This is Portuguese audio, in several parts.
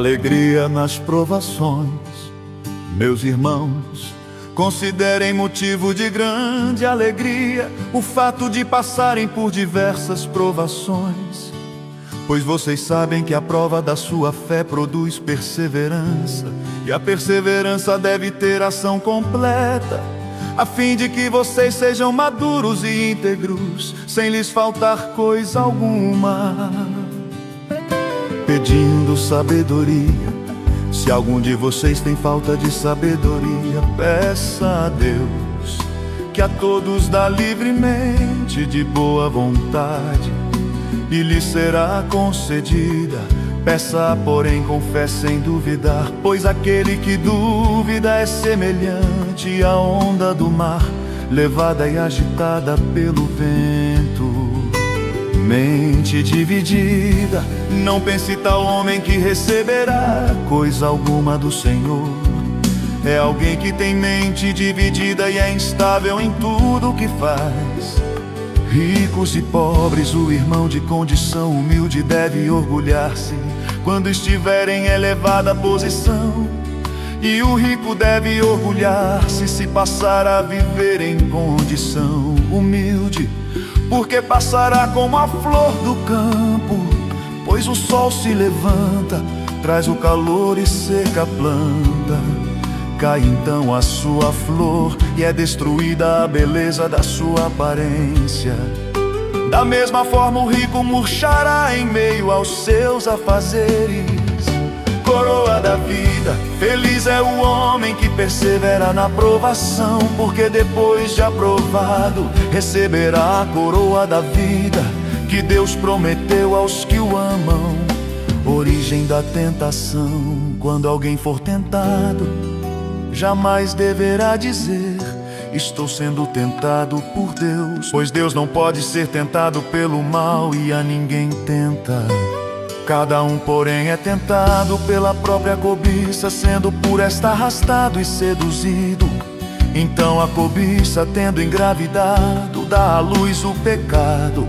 alegria nas provações. Meus irmãos, considerem motivo de grande alegria o fato de passarem por diversas provações, pois vocês sabem que a prova da sua fé produz perseverança, e a perseverança deve ter ação completa, a fim de que vocês sejam maduros e íntegros, sem lhes faltar coisa alguma. Pedindo sabedoria, se algum de vocês tem falta de sabedoria, peça a Deus, que a todos dá livremente de boa vontade, e lhe será concedida. Peça, porém, com fé sem duvidar, pois aquele que duvida é semelhante à onda do mar, levada e agitada pelo vento. Mente dividida, não pense tal homem que receberá coisa alguma do Senhor. É alguém que tem mente dividida e é instável em tudo o que faz. Ricos e pobres, o irmão de condição humilde deve orgulhar-se quando estiver em elevada posição, e o rico deve orgulhar-se se passar a viver em condição humilde, porque passará como a flor do campo, pois o sol se levanta, traz o calor e seca a planta. Cai então a sua flor e é destruída a beleza da sua aparência. Da mesma forma o rico murchará em meio aos seus afazeres. Coroa da vida, feliz é o homem que persevera na provação, porque depois de aprovado receberá a coroa da vida que Deus prometeu aos que o amam. Origem da tentação: quando alguém for tentado, jamais deverá dizer: estou sendo tentado por Deus, pois Deus não pode ser tentado pelo mal e a ninguém tenta. Cada um, porém, é tentado pela própria cobiça, sendo por esta arrastado e seduzido. Então a cobiça, tendo engravidado, dá à luz o pecado.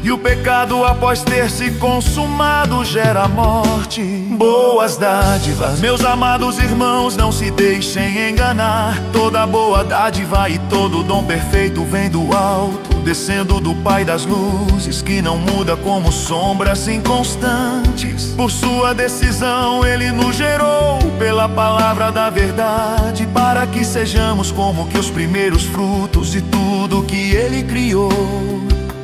E o pecado, após ter se consumado, gera a morte. Boas dádivas, meus amados irmãos, não se deixem enganar. Toda boa dádiva e todo dom perfeito vem do alto, descendo do Pai das luzes, que não muda como sombras inconstantes. Por sua decisão Ele nos gerou pela palavra da verdade, para que sejamos como que os primeiros frutos de tudo que Ele criou.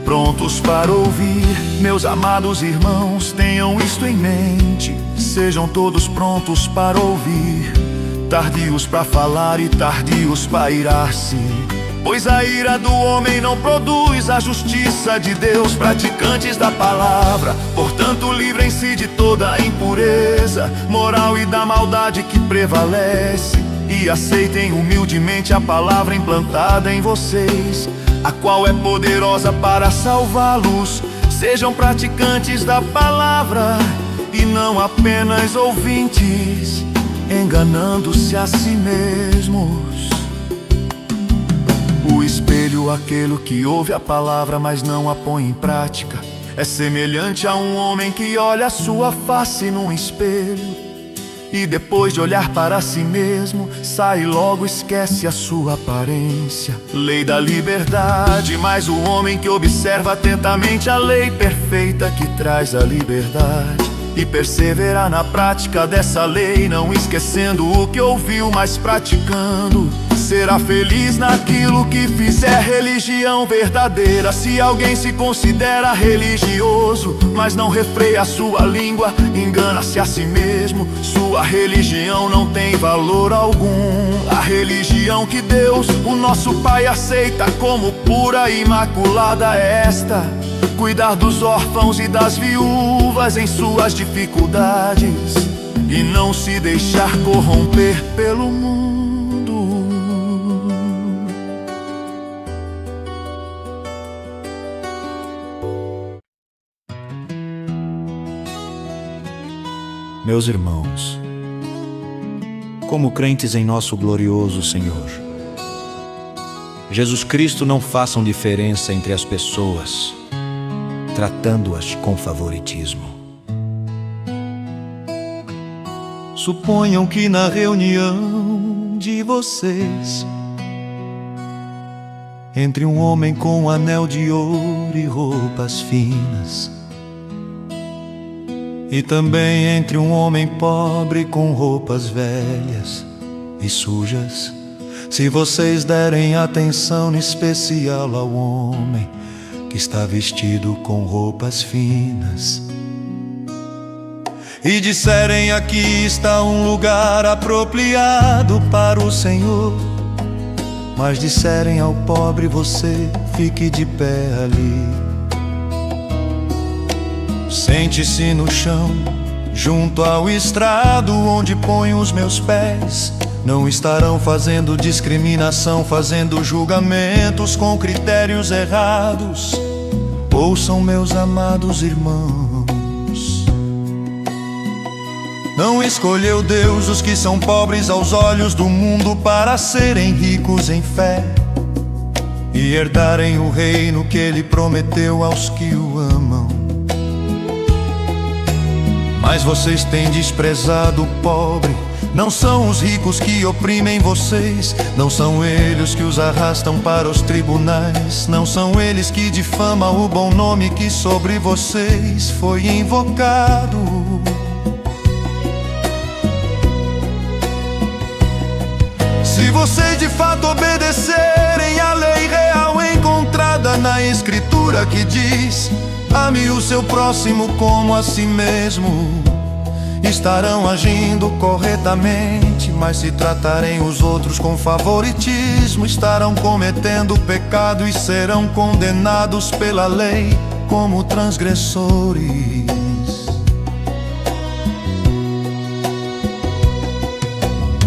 Prontos para ouvir, meus amados irmãos, tenham isto em mente. Sejam todos prontos para ouvir, tardios para falar e tardios para irar-se, pois a ira do homem não produz a justiça de Deus. Praticantes da palavra, portanto, livrem-se de toda a impureza moral e da maldade que prevalece, e aceitem humildemente a palavra implantada em vocês, a qual é poderosa para salvá-los. Sejam praticantes da palavra e não apenas ouvintes, enganando-se a si mesmos. O espelho, aquele que ouve a palavra, mas não a põe em prática, é semelhante a um homem que olha a sua face num espelho e depois de olhar para si mesmo, sai e logo esquece a sua aparência. Lei da liberdade, mas o homem que observa atentamente a lei perfeita que traz a liberdade, e perseverar na prática dessa lei, não esquecendo o que ouviu, mas praticando, será feliz naquilo que fizer. Religião verdadeira: se alguém se considera religioso, mas não refreia a sua língua, engana-se a si mesmo. Sua religião não tem valor algum. A religião que Deus, o nosso Pai, aceita como pura e imaculada é esta: cuidar dos órfãos e das viúvas em suas dificuldades, e não se deixar corromper pelo mundo. Meus irmãos, como crentes em nosso glorioso Senhor Jesus Cristo, não façam diferença entre as pessoas, tratando-as com favoritismo. Suponham que na reunião de vocês, entre um homem com um anel de ouro e roupas finas, e também entre um homem pobre com roupas velhas e sujas, se vocês derem atenção especial ao homem que está vestido com roupas finas, e disserem: aqui está um lugar apropriado para o Senhor, mas disserem ao pobre: você fique de pé ali, sente-se no chão, junto ao estrado onde ponho os meus pés. Não estarão fazendo discriminação, fazendo julgamentos com critérios errados. Ouçam, meus amados irmãos, não escolheu Deus os que são pobres aos olhos do mundo para serem ricos em fé e herdarem o reino que Ele prometeu aos que o amam. Mas vocês têm desprezado o pobre. Não são os ricos que oprimem vocês, não são eles que os arrastam para os tribunais, não são eles que difamam o bom nome que sobre vocês foi invocado. Se vocês de fato obedecerem à lei real encontrada na Escritura, que diz: ame o seu próximo como a si mesmo, estarão agindo corretamente. Mas se tratarem os outros com favoritismo, estarão cometendo pecado e serão condenados pela lei como transgressores.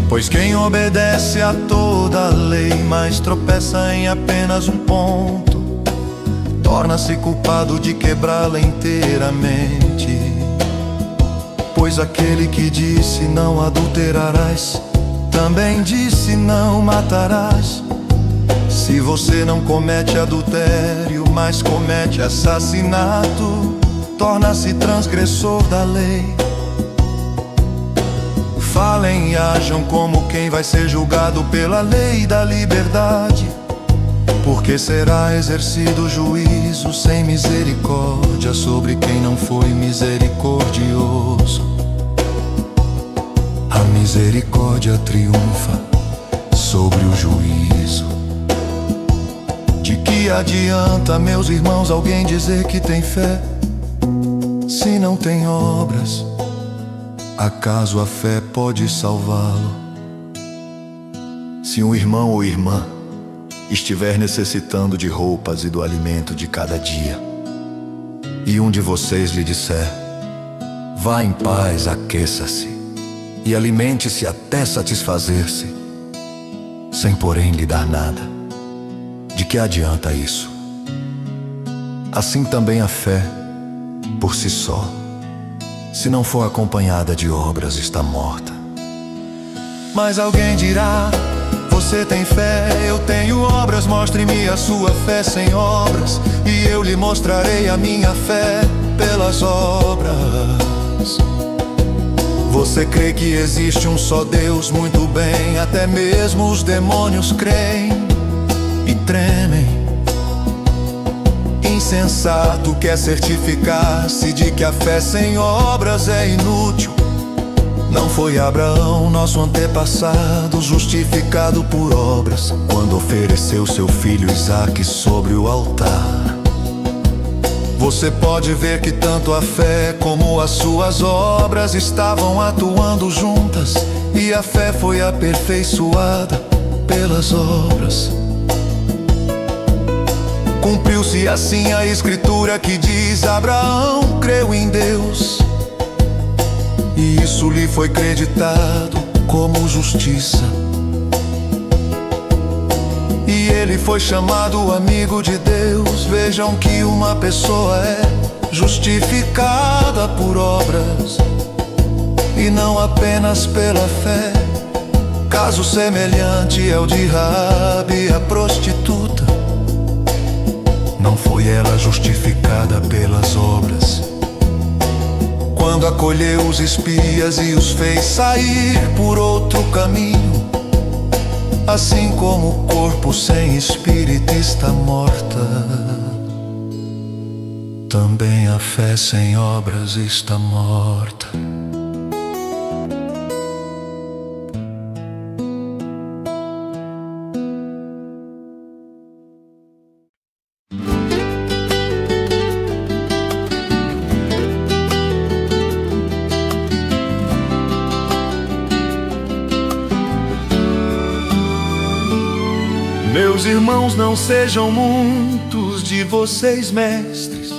Pois quem obedece a toda a lei, mas tropeça em apenas um ponto, torna-se culpado de quebrá-la inteiramente. Pois aquele que disse: não adulterarás, também disse: não matarás. Se você não comete adultério, mas comete assassinato, torna-se transgressor da lei. Falem e ajam como quem vai ser julgado pela lei da liberdade, porque será exercido juízo sem misericórdia sobre quem não foi misericordioso. A misericórdia triunfa sobre o juízo. De que adianta, meus irmãos, alguém dizer que tem fé se não tem obras? Acaso a fé pode salvá-lo? Se um irmão ou irmã estiver necessitando de roupas e do alimento de cada dia, e um de vocês lhe disser: vá em paz, aqueça-se e alimente-se até satisfazer-se, sem porém lhe dar nada, de que adianta isso? Assim também a fé, por si só, se não for acompanhada de obras, está morta. Mas alguém dirá: você tem fé, eu tenho obras, mostre-me a sua fé sem obras, e eu lhe mostrarei a minha fé pelas obras. Você crê que existe um só Deus? Muito bem, até mesmo os demônios creem e tremem. Insensato quer certificar-se de que a fé sem obras é inútil. Não foi Abraão, nosso antepassado, justificado por obras, quando ofereceu seu filho Isaque sobre o altar? Você pode ver que tanto a fé como as suas obras estavam atuando juntas, e a fé foi aperfeiçoada pelas obras. Cumpriu-se assim a Escritura que diz: Abraão creu em Deus, e isso lhe foi creditado como justiça. E ele foi chamado amigo de Deus. Vejam que uma pessoa é justificada por obras e não apenas pela fé. Caso semelhante é o de Raabe, a prostituta. Não foi ela justificada pelas obras quando acolheu os espias e os fez sair por outro caminho. Assim como o corpo sem espírito está morta, também a fé sem obras está morta. Meus irmãos, não sejam muitos de vocês mestres,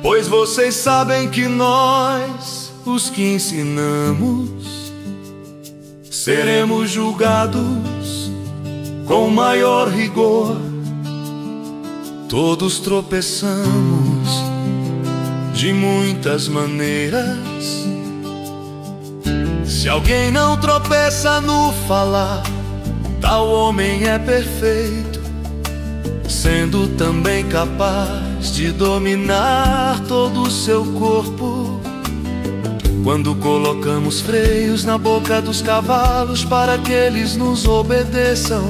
pois vocês sabem que nós, os que ensinamos, seremos julgados com maior rigor. Todos tropeçamos de muitas maneiras. Se alguém não tropeça no falar, tal homem é perfeito, sendo também capaz de dominar todo o seu corpo. Quando colocamos freios na boca dos cavalos para que eles nos obedeçam,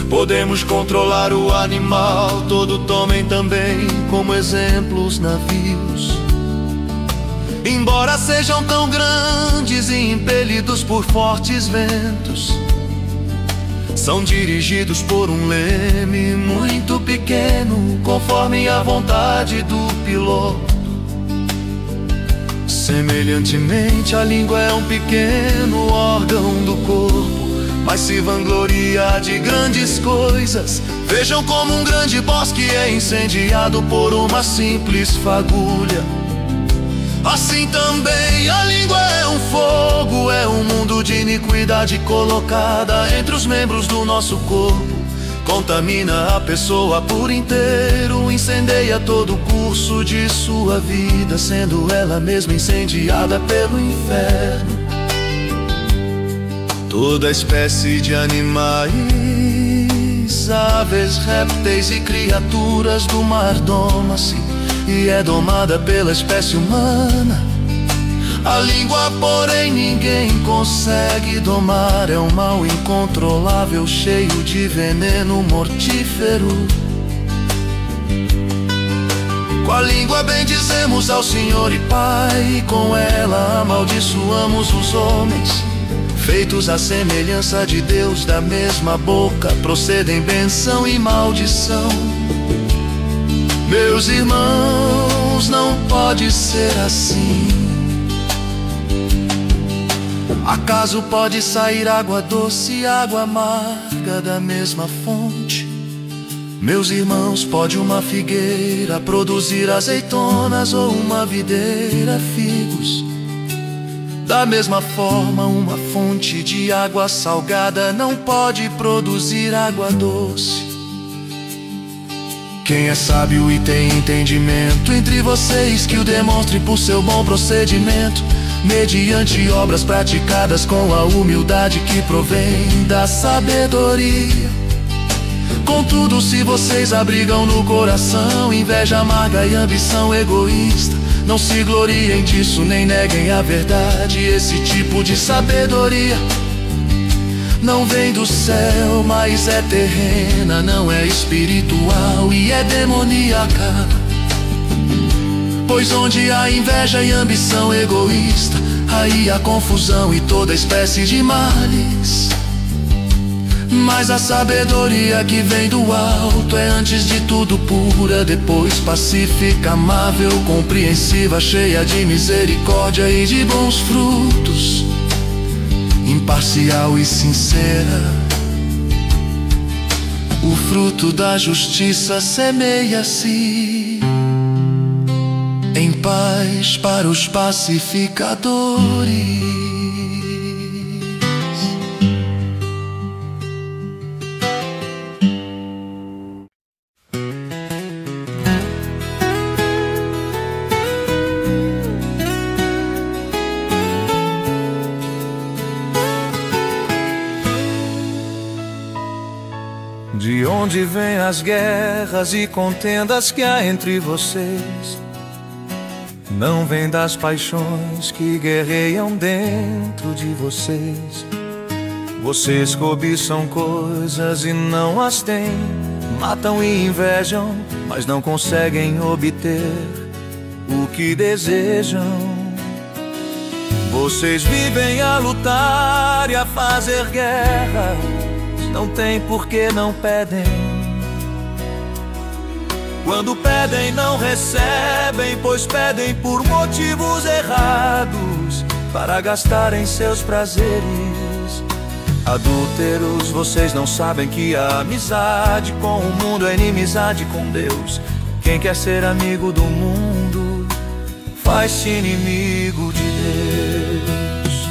podemos controlar o animal todo. Tomem também como exemplo os navios. Embora sejam tão grandes e impelidos por fortes ventos, são dirigidos por um leme muito pequeno, conforme a vontade do piloto. Semelhantemente, a língua é um pequeno órgão do corpo, mas se vangloria de grandes coisas. Vejam como um grande bosque é incendiado por uma simples fagulha. Assim também a língua é um fogo, é um mundo de iniquidade colocada entre os membros do nosso corpo. Contamina a pessoa por inteiro, incendeia todo o curso de sua vida, sendo ela mesma incendiada pelo inferno. Toda espécie de animais, aves, répteis e criaturas do mar doma-se e é domada pela espécie humana. A língua, porém, ninguém consegue domar. É um mal incontrolável, cheio de veneno mortífero. Com a língua bendizemos ao Senhor e Pai, e com ela amaldiçoamos os homens, feitos à semelhança de Deus. Da mesma boca procedem bênção e maldição. Meus irmãos, não pode ser assim. Acaso pode sair água doce e água amarga da mesma fonte? Meus irmãos, pode uma figueira produzir azeitonas ou uma videira figos? Da mesma forma, uma fonte de água salgada não pode produzir água doce. Quem é sábio e tem entendimento entre vocês, que o demonstre por seu bom procedimento, mediante obras praticadas com a humildade que provém da sabedoria. Contudo, se vocês abrigam no coração inveja amarga e ambição egoísta, não se gloriem disso nem neguem a verdade. Esse tipo de sabedoria não vem do céu, mas é terrena, não é espiritual e é demoníaca. Pois onde há inveja e ambição egoísta, aí há confusão e toda espécie de males. Mas a sabedoria que vem do alto é antes de tudo pura, depois pacífica, amável, compreensiva, cheia de misericórdia e de bons frutos, imparcial e sincera. O fruto da justiça semeia-se em paz para os pacificadores. De onde vêm as guerras e contendas que há entre vocês? não vem das paixões que guerreiam dentro de vocês. Vocês cobiçam coisas e não as têm, matam e invejam, mas não conseguem obter o que desejam. Vocês vivem a lutar e a fazer guerra, não tem por que não pedem. Quando pedem não recebem, pois pedem por motivos errados, para gastarem seus prazeres. Adúlteros, vocês não sabem que a amizade com o mundo é inimizade com Deus. Quem quer ser amigo do mundo faz-se inimigo de Deus.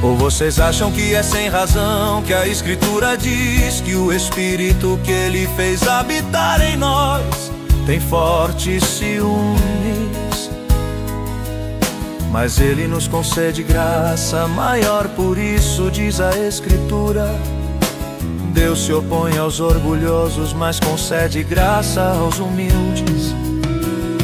Ou vocês acham que é sem razão que a Escritura diz que o Espírito que Ele fez habitar em nós tem fortes ciúmes? Mas Ele nos concede graça maior, por isso diz a Escritura: Deus se opõe aos orgulhosos, mas concede graça aos humildes.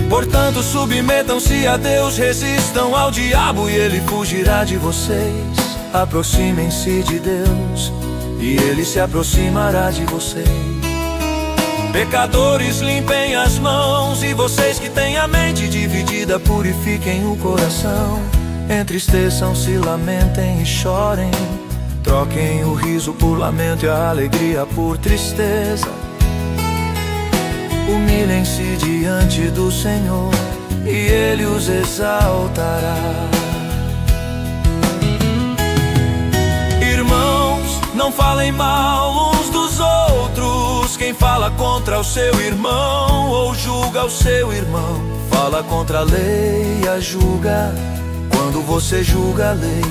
Portanto, submetam-se a Deus, resistam ao diabo e ele fugirá de vocês. Aproximem-se de Deus e Ele se aproximará de vocês. Pecadores, limpem as mãos, e vocês que têm a mente dividida, purifiquem o coração. Entristeçam-se, lamentem e chorem, troquem o riso por lamento e a alegria por tristeza. Humilhem-se diante do Senhor e Ele os exaltará. Irmãos, não falem mal uns dos outros. Quem fala contra o seu irmão ou julga o seu irmão, fala contra a lei e a julga. Quando você julga a lei,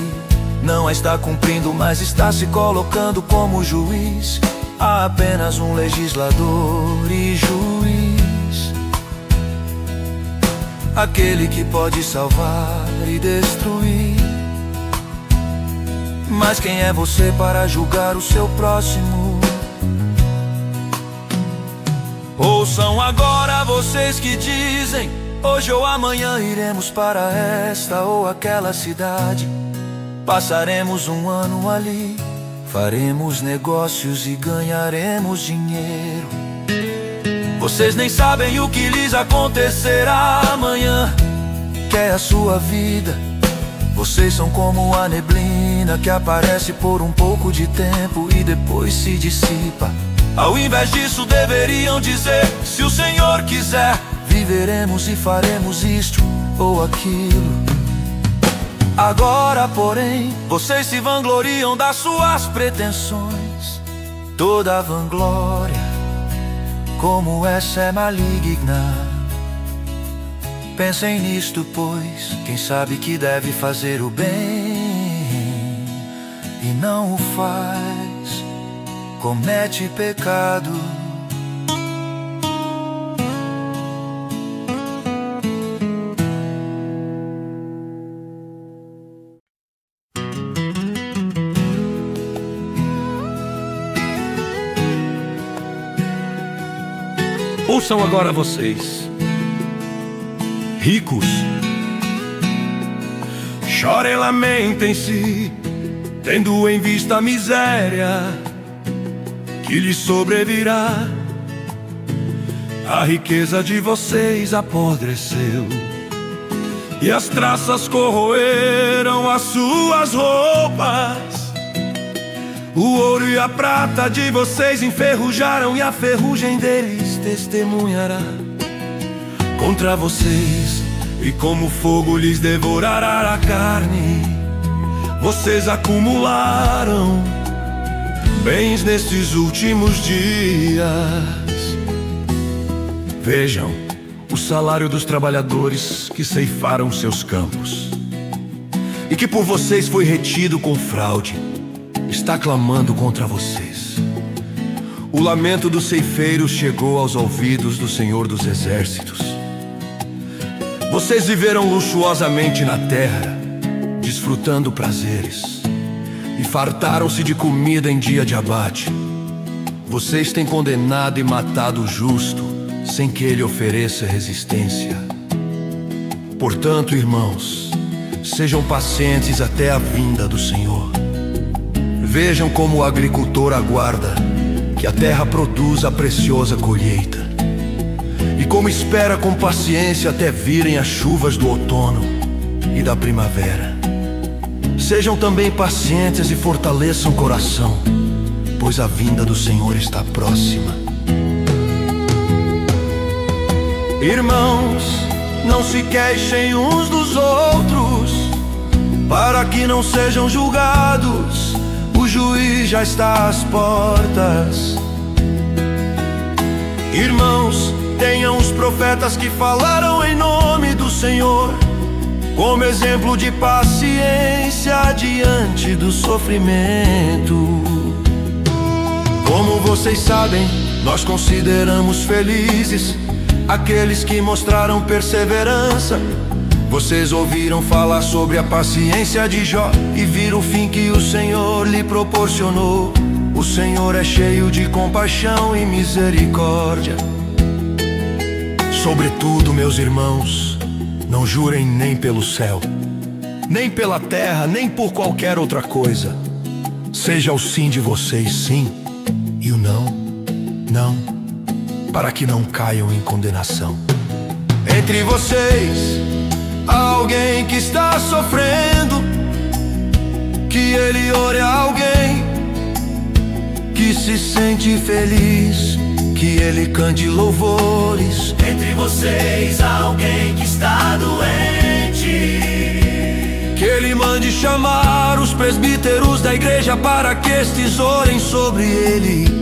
não a está cumprindo, mas está se colocando como juiz. Há apenas um legislador e juiz, aquele que pode salvar e destruir. Mas quem é você para julgar o seu próximo? Ouçam agora vocês que dizem: hoje ou amanhã iremos para esta ou aquela cidade, passaremos um ano ali, faremos negócios e ganharemos dinheiro. Vocês nem sabem o que lhes acontecerá amanhã, que é a sua vida. Vocês são como a neblina que aparece por um pouco de tempo e depois se dissipa. Ao invés disso deveriam dizer: se o Senhor quiser, viveremos e faremos isto ou aquilo. Agora, porém, vocês se vangloriam das suas pretensões. Toda a vanglória, como essa, é maligna. Pensem nisto, pois quem sabe que deve fazer o bem e não o faz, comete pecado. Ouçam agora vocês, ricos, chorem, lamentem-se, tendo em vista a miséria que lhes sobrevirá. A riqueza de vocês apodreceu e as traças corroeram as suas roupas. O ouro e a prata de vocês enferrujaram e a ferrugem deles testemunhará contra vocês, e como fogo lhes devorará a carne. Vocês acumularam bens nesses últimos dias. Vejam o salário dos trabalhadores que ceifaram seus campos e que por vocês foi retido com fraude. Está clamando contra vocês. O lamento dos ceifeiros chegou aos ouvidos do Senhor dos Exércitos. Vocês viveram luxuosamente na terra, desfrutando prazeres, e fartaram-se de comida em dia de abate. Vocês têm condenado e matado o justo, sem que ele ofereça resistência. Portanto, irmãos, sejam pacientes até a vinda do Senhor. Vejam como o agricultor aguarda que a terra produza a preciosa colheita, e como espera com paciência até virem as chuvas do outono e da primavera. Sejam também pacientes e fortaleçam o coração, pois a vinda do Senhor está próxima. Irmãos, não se queixem uns dos outros, para que não sejam julgados. O juiz já está às portas. Irmãos, tenham os profetas que falaram em nome do Senhor como exemplo de paciência diante do sofrimento. Como vocês sabem, nós consideramos felizes aqueles que mostraram perseverança. Vocês ouviram falar sobre a paciência de Jó e viram o fim que o Senhor lhe proporcionou. O Senhor é cheio de compaixão e misericórdia. Sobretudo, meus irmãos, não jurem nem pelo céu, nem pela terra, nem por qualquer outra coisa. Seja o sim de vocês sim e o não, não, para que não caiam em condenação. Entre vocês há alguém que está sofrendo, que ele ore a alguém que se sente feliz, que ele cante louvores. Entre vocês há alguém que está doente, que ele mande chamar os presbíteros da igreja para que estes orem sobre ele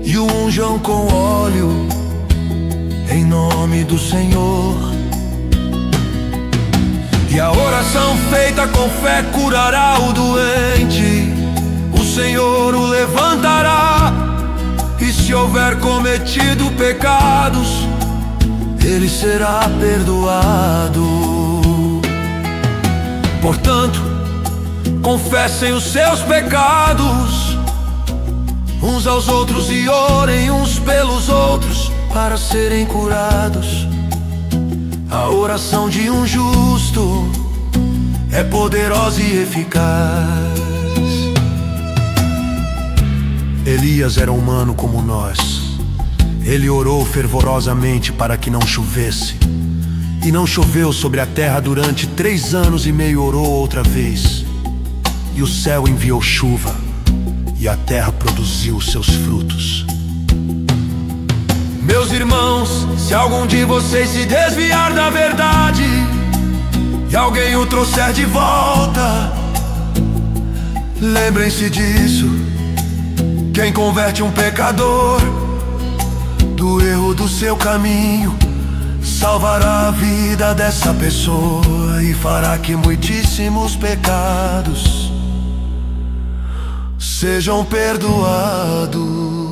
e o unjam com óleo em nome do Senhor. E a oração feita com fé curará o doente. O Senhor o levantará, e se houver cometido pecados, ele será perdoado. Portanto, confessem os seus pecados uns aos outros e orem uns pelos outros para serem curados. A oração de um justo é poderosa e eficaz. Elias era humano como nós. Ele orou fervorosamente para que não chovesse, e não choveu sobre a terra durante 3 anos e meio. Orou outra vez, e o céu enviou chuva, e a terra produziu seus frutos. Meus irmãos, se algum de vocês se desviar da verdade e alguém o trouxer de volta, lembrem-se disso. Quem converte um pecador do erro do seu caminho salvará a vida dessa pessoa e fará que muitíssimos pecados sejam perdoados.